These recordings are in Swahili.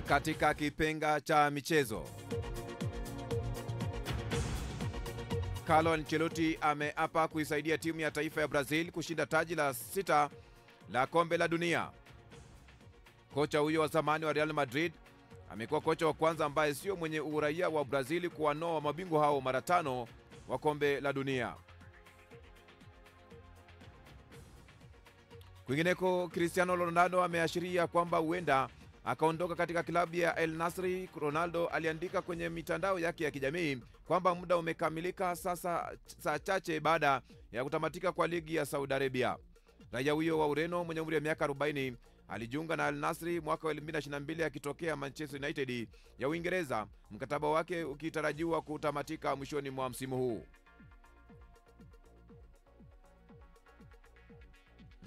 Katika kipenga cha michezo, Carlo Ancelotti ameapa kuisaidia timu ya taifa ya Brazil kushinda taji la 6 la kombe la dunia. Kocha huyo wa zamani wa Real Madrid amekuwa kocha wa kwanza ambaye sio mwenye uraia wa Brazil kuwanoa mabingwa hao mara 5 wa kombe la dunia. Kwingineko, Cristiano Ronaldo ameashiria kwamba huenda akaondoka katika klabu ya El Nassr. Ronaldo aliandika kwenye mitandao yake ya kijamii kwamba muda umekamilika sasa, saa chache baada ya kutamatika kwa ligi ya Saudi Arabia. Raia huyo wa Ureno mwenye umri wa miaka 40 alijiunga na Al Nassr mwaka wa 2022 akitokea Manchester United ya Uingereza, mkataba wake ukitarajiwa kutamatika mwishoni mwa msimu huu.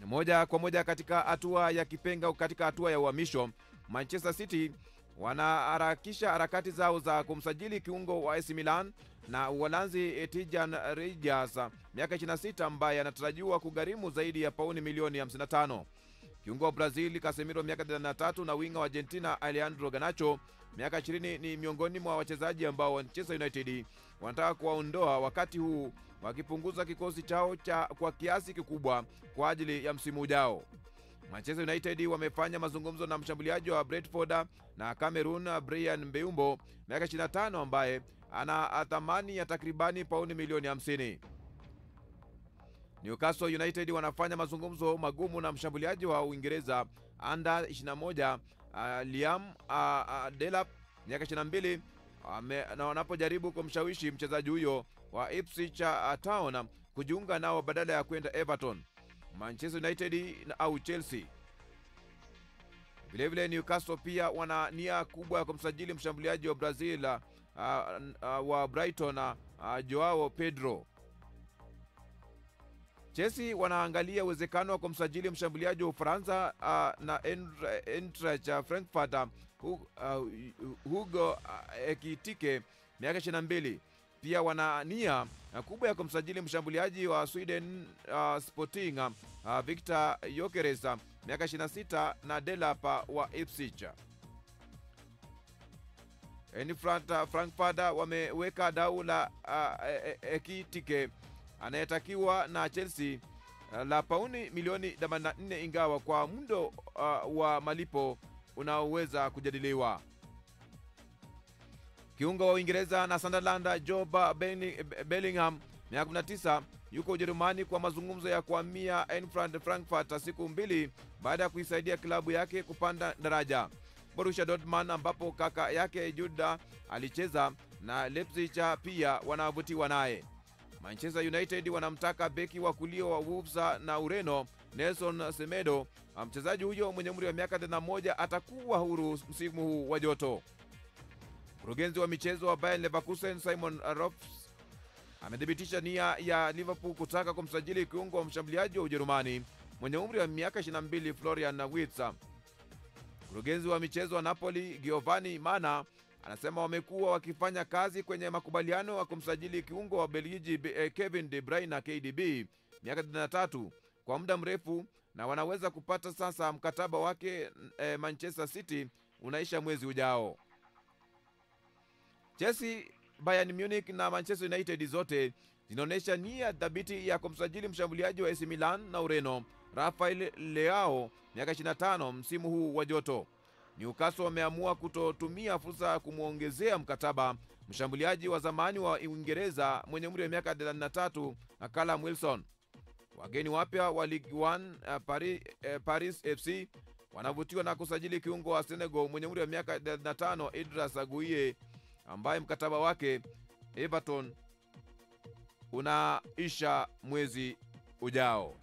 Moja kwa moja katika hatua ya kipenga, katika hatua ya uhamisho, Manchester City wanaharakisha harakati zao za kumsajili kiungo wa AC Milan na Uholanzi Tijan Reijers, miaka 26, ambaye anatarajiwa kugharimu zaidi ya pauni milioni 55. Kiungo wa Brazil Casemiro, miaka 33, na winga wa Argentina Alejandro Garnacho, miaka 20, ni miongoni mwa wachezaji ambao Manchester United wanataka kuwaondoa, wakati huu wakipunguza kikosi chao kwa kiasi kikubwa kwa ajili ya msimu ujao. Manchester United wamefanya mazungumzo na mshambuliaji wa Brentford na Cameroon Bryan Mbeumo, miaka 25, ambaye ana thamani ya takribani pauni milioni 50. Newcastle United wanafanya mazungumzo magumu na mshambuliaji wa Uingereza under 21 Liam Delap, miaka 22, na wanapojaribu kumshawishi mchezaji huyo wa Ipswich Town kujiunga nao badala ya kwenda Everton, Manchester United au Chelsea. Vilevile Newcastle pia wana nia kubwa ya kumsajili mshambuliaji wa Brazil wa Brighton Joao Pedro. Chelsea wanaangalia uwezekano wa kumsajili mshambuliaji wa Ufaransa na Eintracht Frankfurt Hugo Ekitike, miaka 22. Pia wana nia kubwa ya kumsajili mshambuliaji wa Sweden Sporting Victor Gyökeres, miaka 26, na Delap wa Ipswich. Eintracht Frankfurt wameweka dau la Ekitike anayetakiwa na Chelsea la pauni milioni 84, ingawa kwa mundo wa malipo unaoweza kujadiliwa. Kiungo wa Uingereza na Sunderland Job Bellingham, miaka 19, yuko Ujerumani kwa mazungumzo ya kuhamia Eintracht Frankfurt siku 2 baada ya kuisaidia klabu yake kupanda daraja. Borussia Dortmund, ambapo kaka yake Jude alicheza, na Leipzig pia wanavutiwa naye. Manchester United wanamtaka beki wa kulia wa Wolves na Ureno Nelson Semedo. Mchezaji huyo mwenye umri wa miaka 31 atakuwa huru msimu huu wa joto. Mkurugenzi wa michezo wa Bayer Leverkusen Simon Rolfs amedhibitisha nia ya Liverpool kutaka kumsajili kiungo wa mshambuliaji wa Ujerumani mwenye umri wa miaka 22 Florian Wirtz. Mkurugenzi wa michezo wa Napoli Giovanni Mana anasema wamekuwa wakifanya kazi kwenye makubaliano ya kumsajili kiungo wa Belgiji Kevin De Bruyne KDB, miaka 33, kwa muda mrefu, na wanaweza kupata sasa mkataba wake Manchester City unaisha mwezi ujao. Chelsea, Bayern Munich na Manchester United zote zinaonyesha nia dhabiti ya kumsajili mshambuliaji wa AC Milan na Ureno Rafael Leao, miaka 25, msimu huu wa joto. Newcastle wameamua kutotumia fursa ya kumwongezea mkataba mshambuliaji wa zamani wa Uingereza mwenye umri wa miaka 33 na Callum Wilson. Wageni wapya wa Ligue 1 Paris FC wanavutiwa na kusajili kiungo wa Senegal mwenye umri wa miaka 35 Idrissa Gueye, ambaye mkataba wake Everton unaisha mwezi ujao.